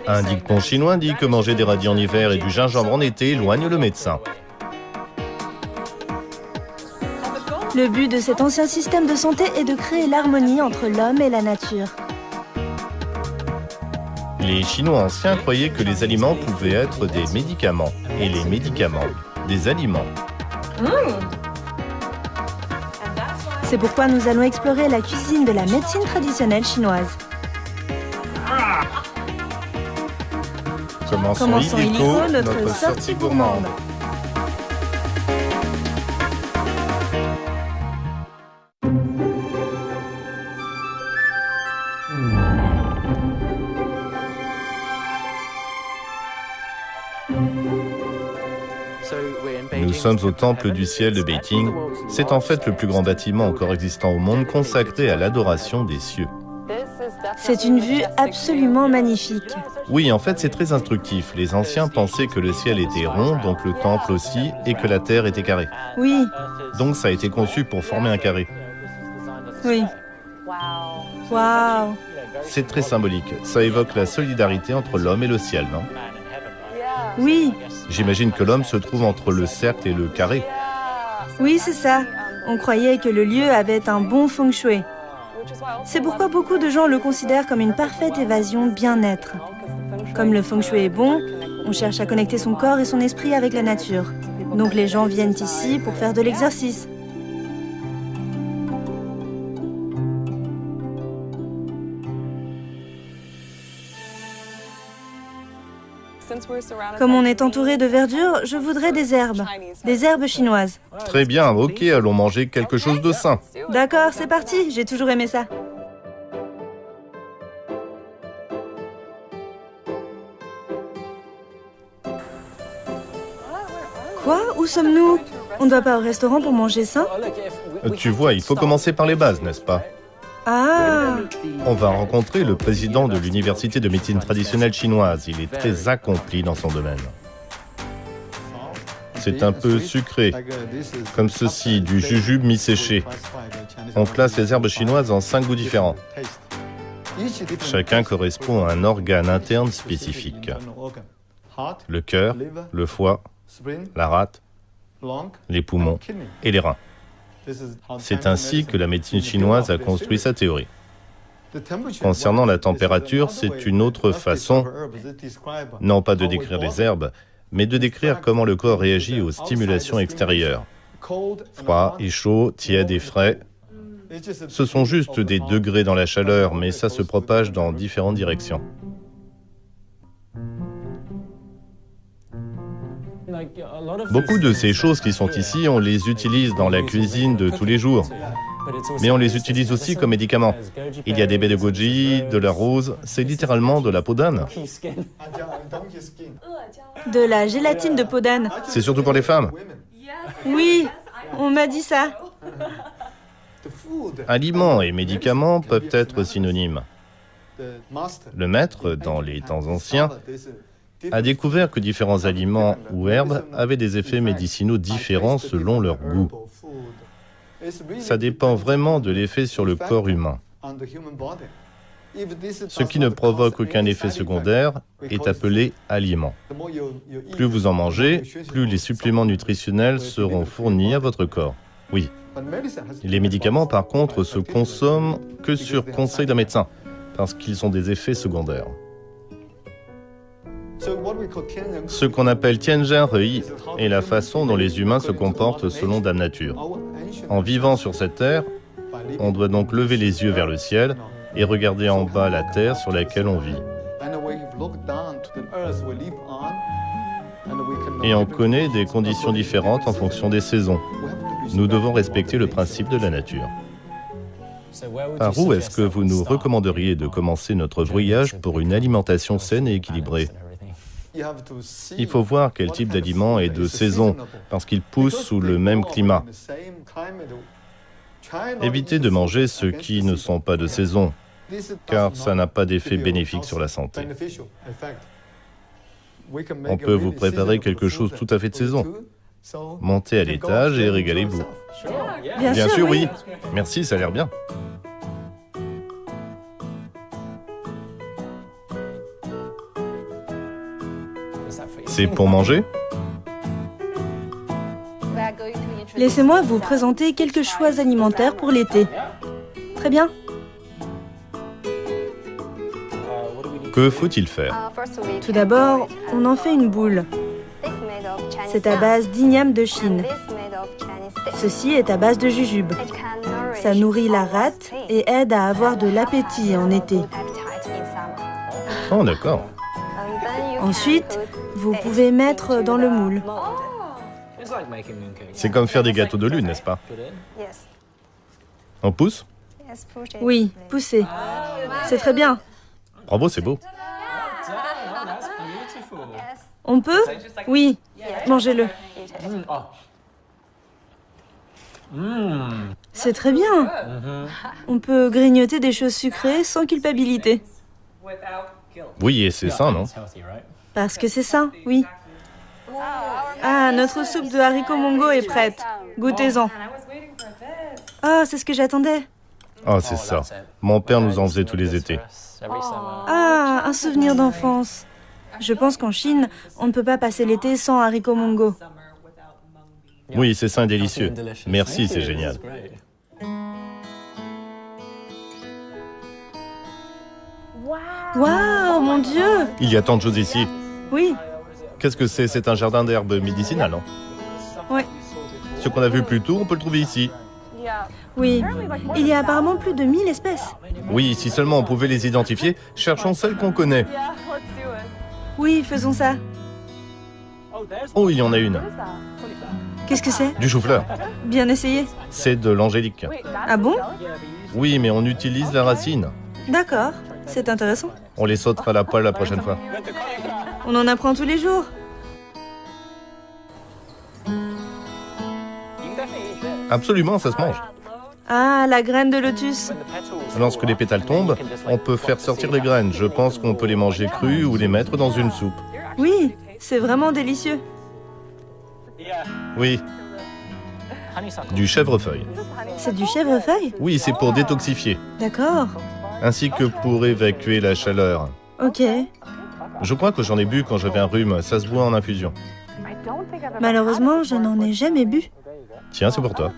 Un dicton chinois dit que manger des radis en hiver et du gingembre en été éloigne le médecin. Le but de cet ancien système de santé est de créer l'harmonie entre l'homme et la nature. Les Chinois anciens croyaient que les aliments pouvaient être des médicaments et les médicaments des aliments. C'est pourquoi nous allons explorer la cuisine de la médecine traditionnelle chinoise. Commençons illico notre sortie gourmande. Nous sommes au Temple du ciel de Beijing. C'est en fait le plus grand bâtiment encore existant au monde consacré à l'adoration des cieux. C'est une vue absolument magnifique. Oui, en fait, c'est très instructif. Les anciens pensaient que le ciel était rond, donc le temple aussi, et que la terre était carrée. Oui, Donc ça a été conçu pour former un carré. oui. Waouh! C'est très symbolique. Ça évoque la solidarité entre l'homme et le ciel, non? Oui, J'imagine que l'homme se trouve entre le cercle et le carré. oui, c'est ça. On croyait que le lieu avait un bon feng shui. C'est pourquoi beaucoup de gens le considèrent comme une parfaite évasion bien-être. Comme le feng shui est bon, on cherche à connecter son corps et son esprit avec la nature. Donc les gens viennent ici pour faire de l'exercice. Comme on est entouré de verdure, je voudrais des herbes chinoises. Très bien, ok, allons manger quelque chose de sain. D'accord, c'est parti, j'ai toujours aimé ça. Quoi? Où sommes-nous? On ne va pas au restaurant pour manger sain? Tu vois, il faut commencer par les bases, n'est-ce pas? Ah! On va rencontrer le président de l'Université de médecine traditionnelle chinoise. Il est très accompli dans son domaine. C'est un peu sucré, comme ceci, du jujube mi-séché. On classe les herbes chinoises en 5 goûts différents. Chacun correspond à un organe interne spécifique. Le cœur, le foie, la rate, les poumons et les reins. C'est ainsi que la médecine chinoise a construit sa théorie. Concernant la température, c'est une autre façon, non pas de décrire les herbes, mais de décrire comment le corps réagit aux stimulations extérieures. Froid et chaud, tiède et frais. Ce sont juste des degrés dans la chaleur, mais ça se propage dans différentes directions. Beaucoup de ces choses qui sont ici, on les utilise dans la cuisine de tous les jours. Mais on les utilise aussi comme médicaments. Il y a des baies de goji, de la rose, c'est littéralement de la peau d'âne. De la gélatine de peau d'âne. C'est surtout pour les femmes. Oui, on m'a dit ça. Aliments et médicaments peuvent être synonymes. Le maître, dans les temps anciens, a découvert que différents aliments ou herbes avaient des effets médicinaux différents selon leur goût. Ça dépend vraiment de l'effet sur le corps humain. Ce qui ne provoque aucun effet secondaire est appelé aliment. Plus vous en mangez, plus les suppléments nutritionnels seront fournis à votre corps. Oui. Les médicaments, par contre, se consomment que sur conseil d'un médecin, parce qu'ils ont des effets secondaires. Ce qu'on appelle Tianzhen Rui est la façon dont les humains se comportent selon Dame Nature. En vivant sur cette terre, on doit donc lever les yeux vers le ciel et regarder en bas la terre sur laquelle on vit. Et on connaît des conditions différentes en fonction des saisons. Nous devons respecter le principe de la nature. Par où est-ce que vous nous recommanderiez de commencer notre voyage pour une alimentation saine et équilibrée? Il faut voir quel type d'aliment est de saison, parce qu'il pousse sous le même climat. Évitez de manger ceux qui ne sont pas de saison, car ça n'a pas d'effet bénéfique sur la santé. On peut vous préparer quelque chose tout à fait de saison. Montez à l'étage et régalez-vous. Bien sûr, oui. Merci, ça a l'air bien. C'est pour manger? Laissez-moi vous présenter quelques choix alimentaires pour l'été. Très bien. Que faut-il faire? Tout d'abord, on en fait une boule. C'est à base d'igname de Chine. Ceci est à base de jujube. Ça nourrit la rate et aide à avoir de l'appétit en été. Oh, d'accord. Ensuite, vous pouvez mettre dans le moule. C'est comme faire des gâteaux de lune, n'est-ce pas? On pousse? Oui, poussez. C'est très bien. Bravo, c'est beau. On peut? Oui, mangez-le. C'est très bien. On peut grignoter des choses sucrées sans culpabilité. Oui, et c'est sain, non? Parce que c'est sain, oui. Ah, notre soupe de haricots mongo est prête. Goûtez-en. Ah, c'est ce que j'attendais. Oh, c'est ça. Mon père nous en faisait tous les étés. Ah, un souvenir d'enfance. Je pense qu'en Chine, on ne peut pas passer l'été sans haricots mongo. Oui, c'est sain et délicieux. Merci, c'est génial. Waouh, mon Dieu! Il y a tant de choses ici. Oui, Qu'est-ce que c'est? C'est un jardin d'herbes médicinales, non? oui, Ce qu'on a vu plus tôt, on peut le trouver ici. oui. Il y a apparemment plus de 1000 espèces. Oui, si seulement on pouvait les identifier, cherchons celles qu'on connaît. Oui, faisons ça. Oh, il y en a une. Qu'est-ce que c'est? Du chou-fleur. Bien essayé. C'est de l'angélique. Ah bon? Oui, mais on utilise la racine. D'accord, c'est intéressant. On les sautera à la poêle la prochaine fois. On en apprend tous les jours. Absolument, ça se mange. Ah, la graine de lotus. Lorsque les pétales tombent, on peut faire sortir les graines. Je pense qu'on peut les manger crues ou les mettre dans une soupe. Oui, c'est vraiment délicieux. Oui. Du chèvrefeuille. C'est du chèvrefeuille? Oui, c'est pour détoxifier, D'accord. ainsi que pour évacuer la chaleur. Ok. Je crois que j'en ai bu quand j'avais un rhume. Ça se boit en infusion. Malheureusement, je n'en ai jamais bu. Tiens, c'est pour toi.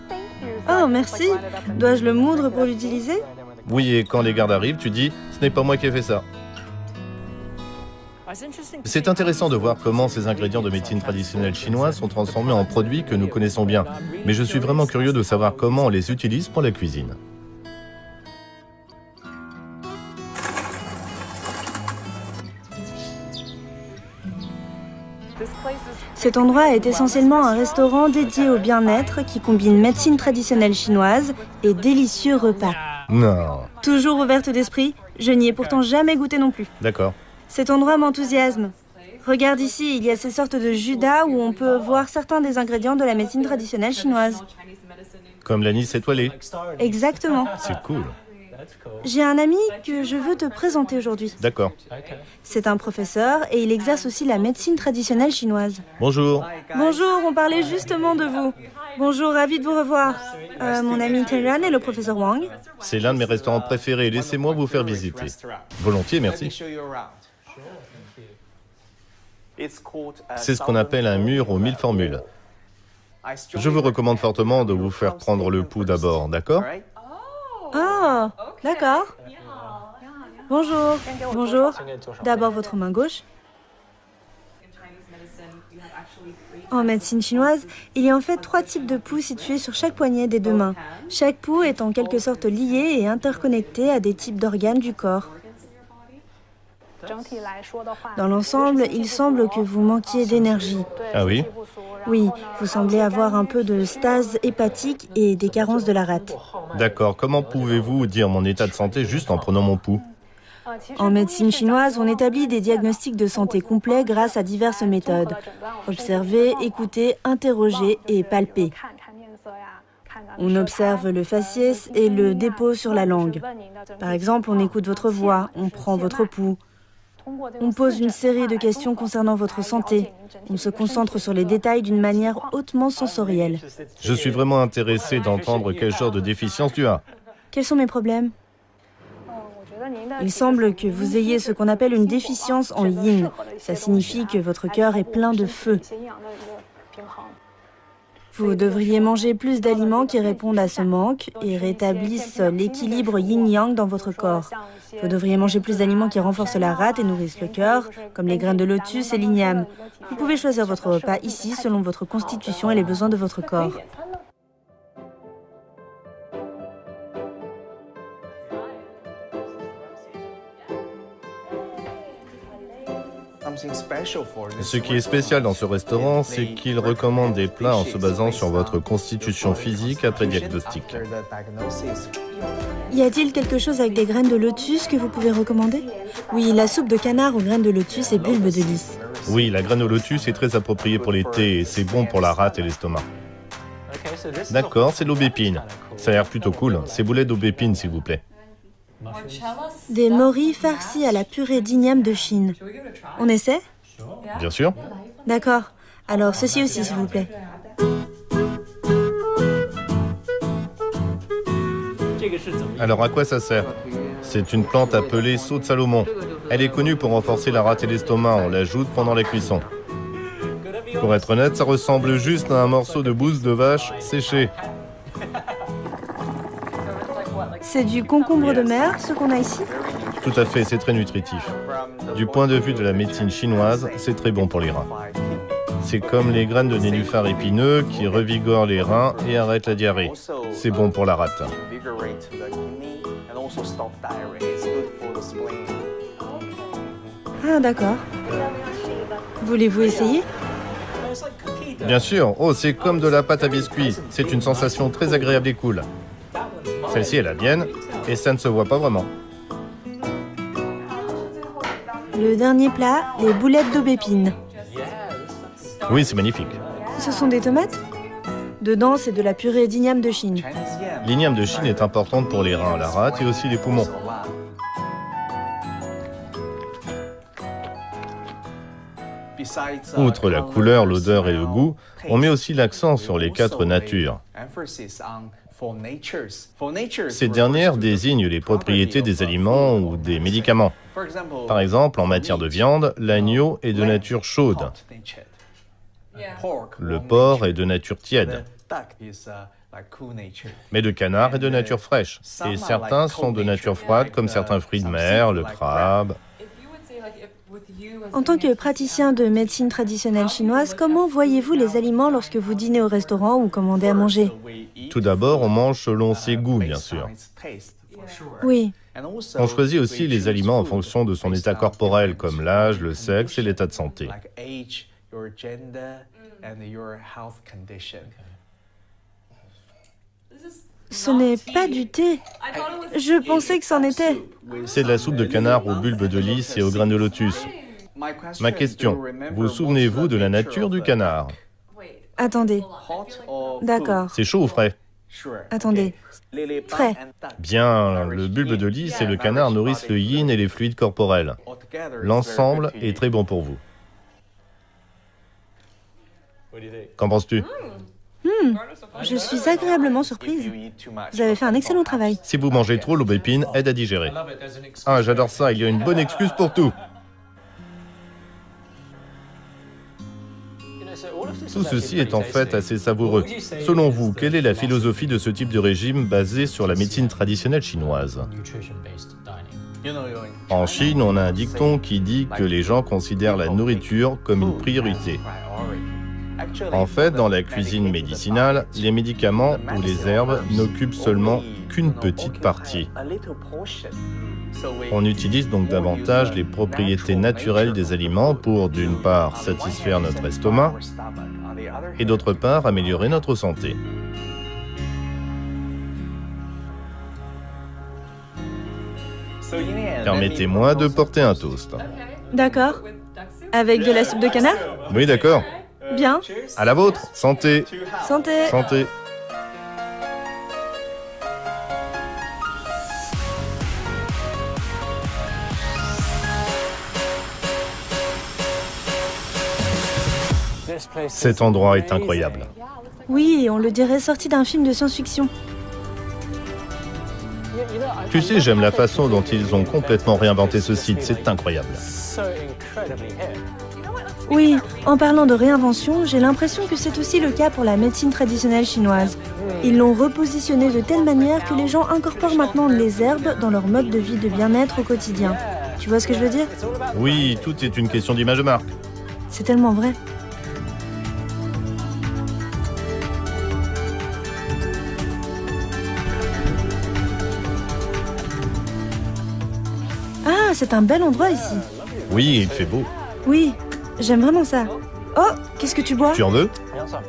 Oh, merci. Dois-je le moudre pour l'utiliser? Oui, et quand les gardes arrivent, tu dis « Ce n'est pas moi qui ai fait ça ». C'est intéressant de voir comment ces ingrédients de médecine traditionnelle chinoise sont transformés en produits que nous connaissons bien. Mais je suis vraiment curieux de savoir comment on les utilise pour la cuisine. Cet endroit est essentiellement un restaurant dédié au bien-être qui combine médecine traditionnelle chinoise et délicieux repas. Non. Toujours ouverte d'esprit, je n'y ai pourtant jamais goûté non plus. D'accord. Cet endroit m'enthousiasme. Regarde ici, il y a ces sortes de judas où on peut voir certains des ingrédients de la médecine traditionnelle chinoise. Comme l'anis étoilé. Exactement. C'est cool. J'ai un ami que je veux te présenter aujourd'hui. D'accord. C'est un professeur et il exerce aussi la médecine traditionnelle chinoise. Bonjour. Bonjour, on parlait justement de vous. Bonjour, ravi de vous revoir. Mon ami Tenran et le professeur Wang. C'est l'un de mes restaurants préférés. Laissez-moi vous faire visiter. Volontiers, merci. C'est ce qu'on appelle un mur aux 1000 formules. Je vous recommande fortement de vous faire prendre le pouls d'abord, d'accord? Oh, d'accord. Bonjour. Bonjour. D'abord votre main gauche. En médecine chinoise, il y a en fait 3 types de pouls situés sur chaque poignet des 2 mains. Chaque pouls est en quelque sorte lié et interconnecté à des types d'organes du corps. Dans l'ensemble, il semble que vous manquiez d'énergie. Ah oui? Oui, vous semblez avoir un peu de stase hépatique et des carences de la rate. D'accord. Comment pouvez-vous dire mon état de santé juste en prenant mon pouls? En médecine chinoise, on établit des diagnostics de santé complets grâce à diverses méthodes. Observer, écouter, interroger et palper. On observe le faciès et le dépôt sur la langue. Par exemple, on écoute votre voix, on prend votre pouls. On pose une série de questions concernant votre santé. On se concentre sur les détails d'une manière hautement sensorielle. Je suis vraiment intéressé d'entendre quel genre de déficience tu as. Quels sont mes problèmes? Il semble que vous ayez ce qu'on appelle une déficience en yin. Ça signifie que votre cœur est plein de feu. Vous devriez manger plus d'aliments qui répondent à ce manque et rétablissent l'équilibre yin-yang dans votre corps. Vous devriez manger plus d'aliments qui renforcent la rate et nourrissent le cœur, comme les graines de lotus et l'igname. Vous pouvez choisir votre repas ici selon votre constitution et les besoins de votre corps. Ce qui est spécial dans ce restaurant, c'est qu'il recommande des plats en se basant sur votre constitution physique après diagnostic. Y a-t-il quelque chose avec des graines de lotus que vous pouvez recommander? Oui, la soupe de canard aux graines de lotus et bulbes de lys. Oui, la graine au lotus est très appropriée pour l'été et c'est bon pour la rate et l'estomac. D'accord, c'est de l'aubépine. Ça a l'air plutôt cool. Ces boulettes d'aubépine, s'il vous plaît. Des morilles farcies à la purée d'igname de Chine. On essaie? Bien sûr. D'accord. Alors, ceci aussi, s'il vous plaît. Alors à quoi ça sert? C'est une plante appelée saut de Salomon. Elle est connue pour renforcer la rate et l'estomac. On l'ajoute pendant la cuisson. Pour être honnête, ça ressemble juste à un morceau de bouse de vache séché. C'est du concombre de mer, ce qu'on a ici? Tout à fait, c'est très nutritif. Du point de vue de la médecine chinoise, c'est très bon pour les reins. C'est comme les graines de nénuphar épineux qui revigorent les reins et arrêtent la diarrhée. C'est bon pour la rate. Ah, d'accord. Voulez-vous essayer? Bien sûr. Oh, c'est comme de la pâte à biscuits. C'est une sensation très agréable et cool. Celle-ci est la mienne et ça ne se voit pas vraiment. Le dernier plat, les boulettes d'aubépine. Oui, c'est magnifique. Ce sont des tomates? Dedans, c'est de la purée d'igname de Chine. L'igname de Chine est importante pour les reins, la rate et aussi les poumons. Outre la couleur, l'odeur et le goût, on met aussi l'accent sur les 4 natures. Ces dernières désignent les propriétés des aliments ou des médicaments. Par exemple, en matière de viande, l'agneau est de nature chaude. Le porc est de nature tiède. Mais le canard est de nature fraîche. Et certains sont de nature froide, comme certains fruits de mer, le crabe. En tant que praticien de médecine traditionnelle chinoise, comment voyez-vous les aliments lorsque vous dînez au restaurant ou commandez à manger? Tout d'abord, on mange selon ses goûts, bien sûr. Oui. On choisit aussi les aliments en fonction de son état corporel, comme l'âge, le sexe et l'état de santé. Ce n'est pas du thé. Je pensais que c'en était. C'est de la soupe de canard aux bulbes de lys et aux graines de lotus. Ma question, vous souvenez-vous de la nature du canard? Attendez. D'accord. C'est chaud ou frais? Attendez. Frais. Bien, le bulbe de lys et le canard nourrissent le yin et les fluides corporels. L'ensemble est très bon pour vous. Qu'en penses-tu? Je suis agréablement surprise. Vous avez fait un excellent travail. Si vous mangez trop, l'aubépine aide à digérer. Ah, j'adore ça, il y a une bonne excuse pour tout. Tout ceci est en fait assez savoureux. Selon vous, quelle est la philosophie de ce type de régime basé sur la médecine traditionnelle chinoise? En Chine, on a un dicton qui dit que les gens considèrent la nourriture comme une priorité. En fait, dans la cuisine médicinale, les médicaments ou les herbes n'occupent seulement qu'une petite partie. On utilise donc davantage les propriétés naturelles des aliments pour, d'une part, satisfaire notre estomac et d'autre part, améliorer notre santé. Permettez-moi de porter un toast. D'accord. Avec de la soupe de canard? Oui, d'accord. Bien. À la vôtre. Santé. Santé. Santé. Cet endroit est incroyable. Oui, on le dirait sorti d'un film de science-fiction. Tu sais, j'aime la façon dont ils ont complètement réinventé ce site, c'est incroyable. Oui, en parlant de réinvention, j'ai l'impression que c'est aussi le cas pour la médecine traditionnelle chinoise. Ils l'ont repositionné de telle manière que les gens incorporent maintenant les herbes dans leur mode de vie de bien-être au quotidien. Tu vois ce que je veux dire? Oui, tout est une question d'image de marque. C'est tellement vrai. Ah, c'est un bel endroit ici. Oui, il fait beau. Oui, j'aime vraiment ça. Oh, qu'est-ce que tu bois? Tu en veux?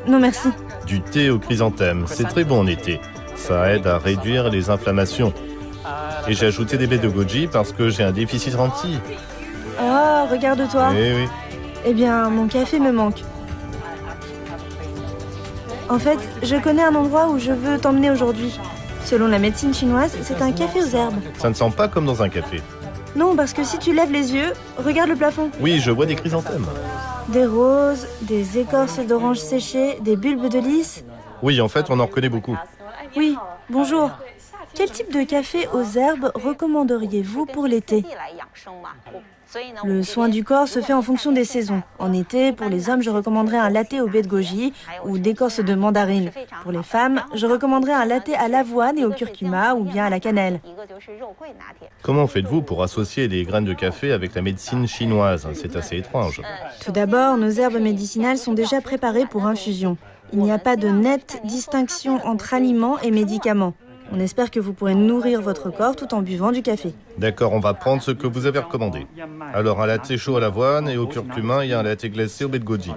Non, merci. Du thé au chrysanthème, c'est très bon en été. Ça aide à réduire les inflammations. Et j'ai ajouté des baies de goji parce que j'ai un déficit anti. Oh, regarde-toi. Eh oui. Eh bien, mon café me manque. En fait, je connais un endroit où je veux t'emmener aujourd'hui. Selon la médecine chinoise, c'est un café aux herbes. Ça ne sent pas comme dans un café. Non, parce que si tu lèves les yeux, regarde le plafond. Oui, je vois des chrysanthèmes. Des roses, des écorces d'orange séchées, des bulbes de lys. Oui, en fait, on en reconnaît beaucoup. Oui, bonjour. Quel type de café aux herbes recommanderiez-vous pour l'été? Le soin du corps se fait en fonction des saisons. En été, pour les hommes, je recommanderais un latte aux baies de goji ou d'écorce de mandarine. Pour les femmes, je recommanderais un latte à l'avoine et au curcuma ou bien à la cannelle. Comment faites-vous pour associer les graines de café avec la médecine chinoise? C'est assez étrange. Tout d'abord, nos herbes médicinales sont déjà préparées pour infusion. Il n'y a pas de nette distinction entre aliments et médicaments. On espère que vous pourrez nourrir votre corps tout en buvant du café. D'accord, on va prendre ce que vous avez recommandé. Alors, un latte chaud à l'avoine et au curcuma et un latte glacé aux baies de goji.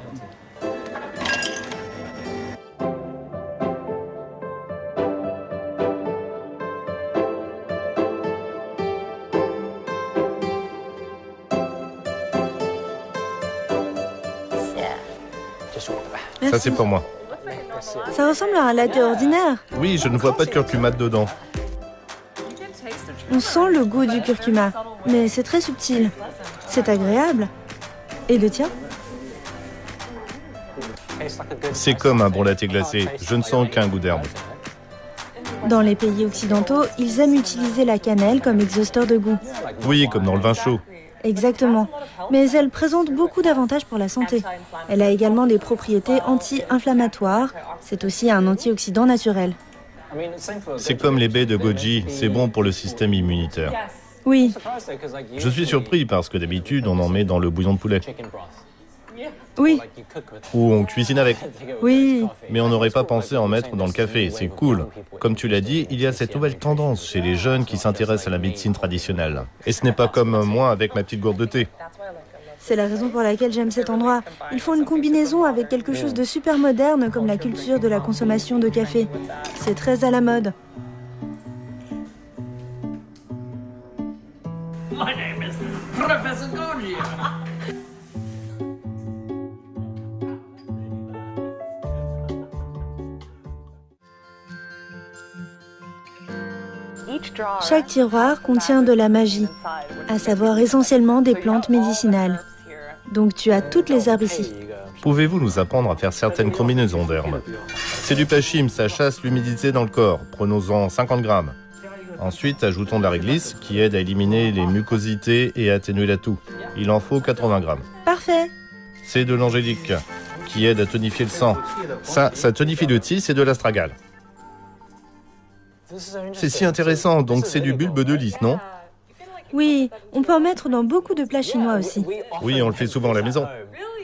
Merci. Ça, c'est pour moi. Ça ressemble à un latte ordinaire. Oui, je ne vois pas de curcuma dedans. On sent le goût du curcuma, mais c'est très subtil. C'est agréable. Et le tien? C'est comme un bon latte glacé. Je ne sens aucun goût d'herbe. Dans les pays occidentaux, ils aiment utiliser la cannelle comme exhausteur de goût. Oui, comme dans le vin chaud. Exactement. Mais elle présente beaucoup d'avantages pour la santé. Elle a également des propriétés anti-inflammatoires. C'est aussi un antioxydant naturel. C'est comme les baies de goji, c'est bon pour le système immunitaire. Oui, Je suis surpris parce que d'habitude, on en met dans le bouillon de poulet. oui, Ou on cuisine avec. oui. Mais on n'aurait pas pensé en mettre dans le café, c'est cool. Comme tu l'as dit, il y a cette nouvelle tendance chez les jeunes qui s'intéressent à la médecine traditionnelle. Et ce n'est pas comme moi avec ma petite gourde de thé. C'est la raison pour laquelle j'aime cet endroit. Ils font une combinaison avec quelque chose de super moderne comme la culture de la consommation de café. C'est très à la mode. My name is Professor Goji. Chaque tiroir contient de la magie, à savoir essentiellement des plantes médicinales. Donc tu as toutes les herbes ici. Pouvez-vous nous apprendre à faire certaines combinaisons d'herbes? C'est du pachym, ça chasse l'humidité dans le corps. Prenons-en 50 grammes. Ensuite, ajoutons de la réglisse qui aide à éliminer les mucosités et à atténuer la toux. Il en faut 80 grammes. Parfait. C'est de l'angélique qui aide à tonifier le sang. Ça tonifie le ti, c'est de l'astragale. C'est si intéressant, donc c'est du bulbe de lys, non? Oui, on peut en mettre dans beaucoup de plats chinois aussi. Oui, on le fait souvent à la maison.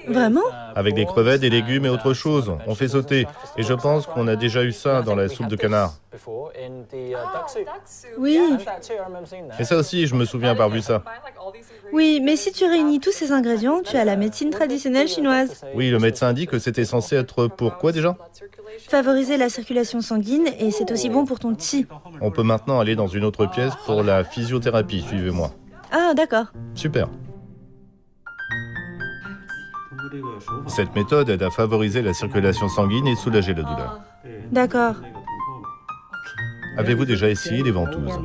Vraiment? Avec des crevettes, des légumes et autre chose. On fait sauter. Et je pense qu'on a déjà eu ça dans la soupe de canard. Oui. Et ça aussi, je me souviens avoir vu ça. Oui, mais si tu réunis tous ces ingrédients, tu as la médecine traditionnelle chinoise. Oui, le médecin dit que c'était censé être pour quoi déjà? Favoriser la circulation sanguine et c'est aussi bon pour ton qi. On peut maintenant aller dans une autre pièce pour la physiothérapie. Suivez-moi. Ah, d'accord. Super. Cette méthode aide à favoriser la circulation sanguine et soulager la douleur. D'accord. Avez-vous déjà essayé les ventouses?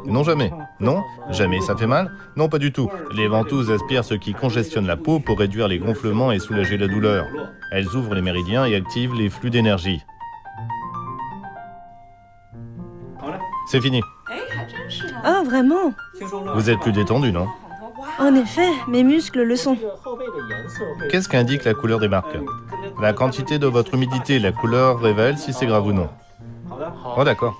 Non, jamais. Non? Jamais. Ça fait mal? Non, pas du tout. Les ventouses aspirent ce qui congestionne la peau pour réduire les gonflements et soulager la douleur. Elles ouvrent les méridiens et activent les flux d'énergie. C'est fini. Oh, vraiment? Vous êtes plus détendu, non? En effet, mes muscles le sont. Qu'est-ce qu'indique la couleur des marques? La quantité de votre humidité, la couleur révèle si c'est grave ou non. Oh d'accord.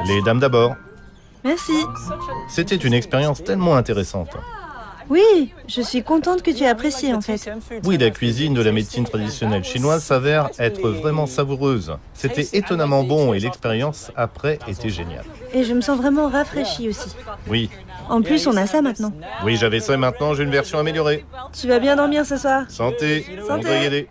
Les dames d'abord. Merci. C'était une expérience tellement intéressante. Oui, je suis contente que tu aies apprécié en fait. Oui, la cuisine de la médecine traditionnelle chinoise s'avère être vraiment savoureuse. C'était étonnamment bon et l'expérience après était géniale. Et je me sens vraiment rafraîchie aussi. Oui, En plus, on a ça maintenant. oui, j'avais ça et maintenant j'ai une version améliorée. Tu vas bien dormir ce soir? Santé, Santé. André Guédé.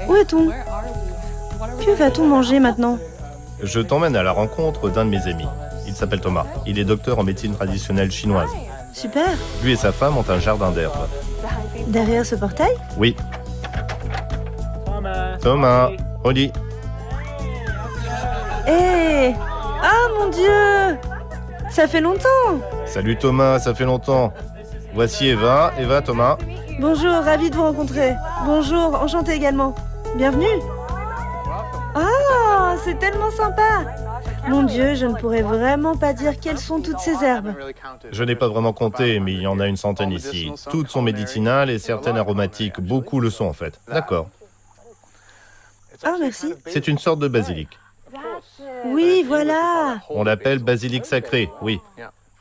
Où est-on? Que va-t-on manger maintenant? Je t'emmène à la rencontre d'un de mes amis. Il s'appelle Thomas. Il est docteur en médecine traditionnelle chinoise. Super. Lui et sa femme ont un jardin d'herbes. Derrière ce portail? Oui. Thomas, Oli. Hé! Ah mon Dieu! Ça fait longtemps! Salut Thomas, ça fait longtemps. Voici Eva. Eva, Thomas. Bonjour, ravi de vous rencontrer. Bonjour, enchantée également. Bienvenue. Ah, c'est tellement sympa. Mon Dieu, je ne pourrais vraiment pas dire quelles sont toutes ces herbes. Je n'ai pas vraiment compté, mais il y en a une centaine ici. Toutes sont médicinales et certaines aromatiques. Beaucoup le sont en fait. D'accord. Ah, merci. C'est une sorte de basilic. Oui, voilà. On l'appelle basilic sacré, oui.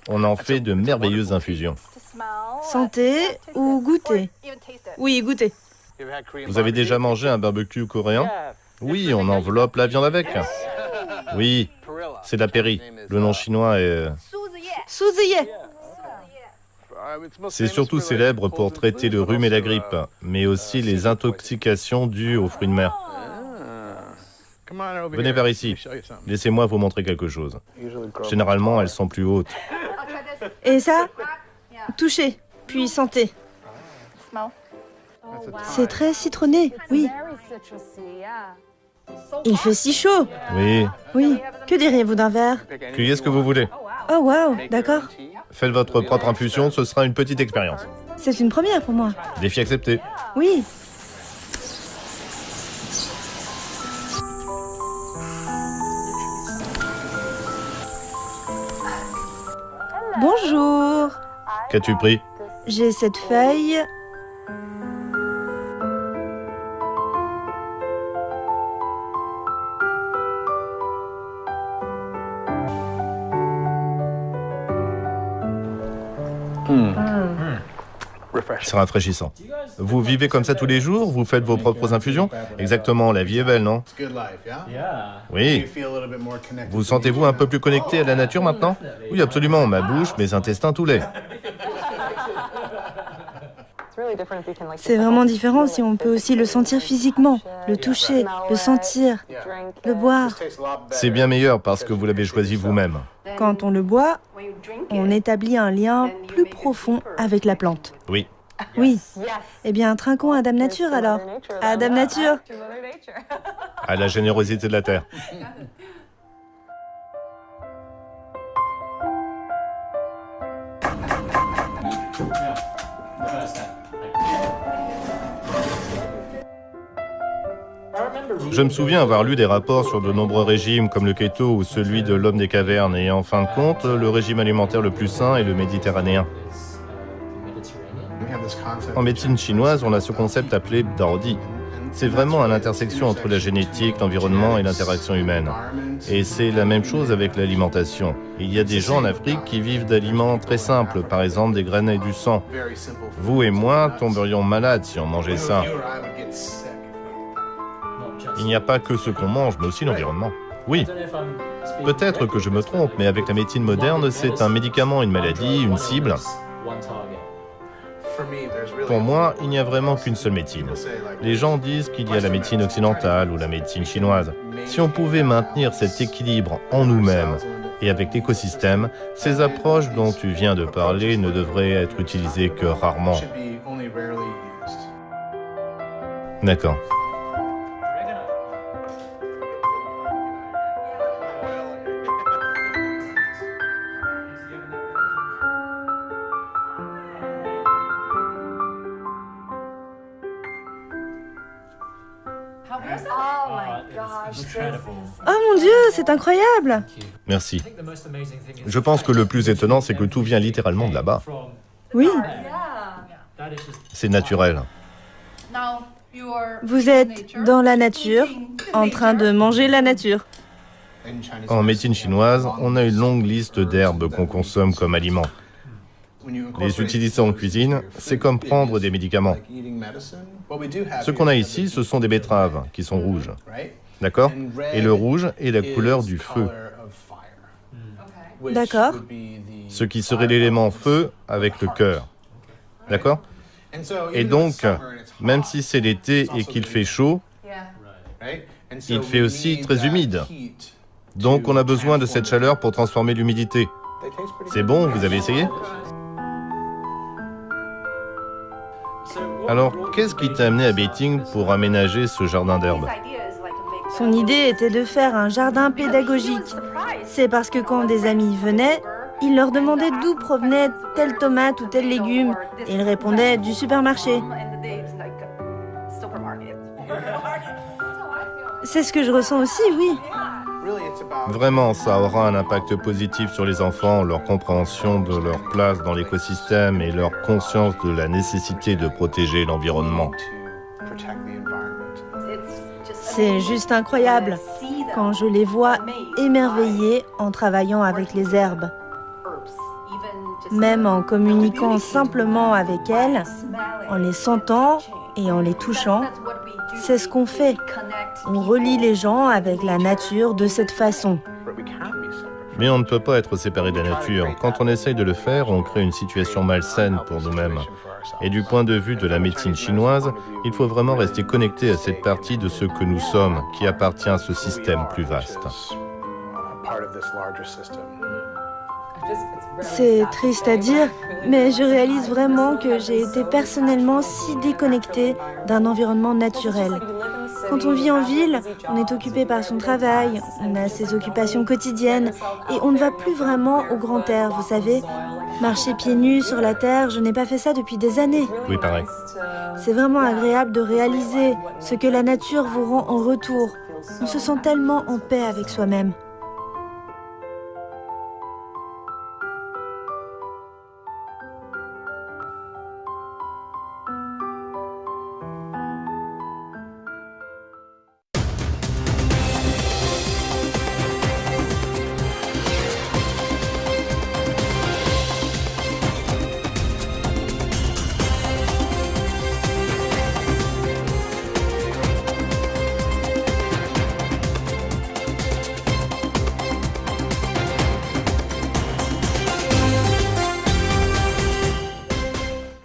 On en fait de merveilleuses infusions. Santé ou goûter? Oui, goûter. Vous avez déjà mangé un barbecue coréen? Oui, on enveloppe la viande avec. Oui, c'est de la peri. Le nom chinois est... Suziye. C'est surtout célèbre pour traiter le rhume et la grippe, mais aussi les intoxications dues aux fruits de mer. Venez par ici. Laissez-moi vous montrer quelque chose. Généralement, elles sont plus hautes. Et ça? Toucher, puis santé. C'est très citronné, oui. Il fait si chaud. Oui. Oui. Que diriez-vous d'un verre? Cueillez ce que vous voulez. Oh waouh, d'accord. Faites votre propre infusion, ce sera une petite expérience. C'est une première pour moi. Défi accepté. Oui. Bonjour. Qu'as-tu pris? J'ai cette feuille. C'est rafraîchissant. Vous vivez comme ça tous les jours? Vous faites vos propres infusions? Exactement, la vie est belle, non? Oui. Vous sentez-vous un peu plus connecté à la nature maintenant? Oui, absolument. Ma bouche, mes intestins, tout lait. C'est vraiment différent si on peut aussi le sentir physiquement, le toucher, le sentir, le boire. C'est bien meilleur parce que vous l'avez choisi vous-même. Quand on le boit, on établit un lien plus profond avec la plante. Oui. Oui. Eh bien, trinquons à Dame Nature alors. À Dame Nature. À la générosité de la terre. Je me souviens avoir lu des rapports sur de nombreux régimes comme le keto ou celui de l'homme des cavernes et en fin de compte, le régime alimentaire le plus sain est le méditerranéen. En médecine chinoise, on a ce concept appelé Daodi. C'est vraiment à l'intersection entre la génétique, l'environnement et l'interaction humaine. Et c'est la même chose avec l'alimentation. Il y a des gens en Afrique qui vivent d'aliments très simples, par exemple des graines et du sang. Vous et moi tomberions malades si on mangeait ça. Il n'y a pas que ce qu'on mange, mais aussi l'environnement. Oui, peut-être que je me trompe, mais avec la médecine moderne, c'est un médicament, une maladie, une cible. Pour moi, il n'y a vraiment qu'une seule médecine. Les gens disent qu'il y a la médecine occidentale ou la médecine chinoise. Si on pouvait maintenir cet équilibre en nous-mêmes et avec l'écosystème, ces approches dont tu viens de parler ne devraient être utilisées que rarement. D'accord. Oh mon Dieu, c'est incroyable! Merci. Je pense que le plus étonnant, c'est que tout vient littéralement de là-bas. Oui, C'est naturel. vous êtes dans la nature, en train de manger la nature. En médecine chinoise, on a une longue liste d'herbes qu'on consomme comme aliments. Les utiliser en cuisine, c'est comme prendre des médicaments. Ce qu'on a ici, ce sont des betteraves qui sont rouges. D'accord? Et le rouge est la couleur du feu. D'accord. Ce qui serait l'élément feu avec le cœur. D'accord? Et donc, même si c'est l'été et qu'il fait chaud, il fait aussi très humide. Donc on a besoin de cette chaleur pour transformer l'humidité. C'est bon, vous avez essayé? Alors, qu'est-ce qui t'a amené à Beijing pour aménager ce jardin d'herbes? Son idée était de faire un jardin pédagogique. C'est parce que quand des amis venaient, il leur demandait d'où provenait telle tomate ou tel légume, et ils répondaient du supermarché. C'est ce que je ressens aussi, oui. Vraiment, ça aura un impact positif sur les enfants, leur compréhension de leur place dans l'écosystème et leur conscience de la nécessité de protéger l'environnement. C'est juste incroyable quand je les vois émerveillés en travaillant avec les herbes. Même en communiquant simplement avec elles, en les sentant et en les touchant, c'est ce qu'on fait. On relie les gens avec la nature de cette façon. Mais on ne peut pas être séparé de la nature. Quand on essaye de le faire, on crée une situation malsaine pour nous-mêmes. Et du point de vue de la médecine chinoise, il faut vraiment rester connecté à cette partie de ce que nous sommes, qui appartient à ce système plus vaste. C'est triste à dire, mais je réalise vraiment que j'ai été personnellement si déconnectée d'un environnement naturel. Quand on vit en ville, on est occupé par son travail, on a ses occupations quotidiennes et on ne va plus vraiment au grand air, vous savez. Marcher pieds nus sur la terre, je n'ai pas fait ça depuis des années. Oui, pareil. C'est vraiment agréable de réaliser ce que la nature vous rend en retour. On se sent tellement en paix avec soi-même.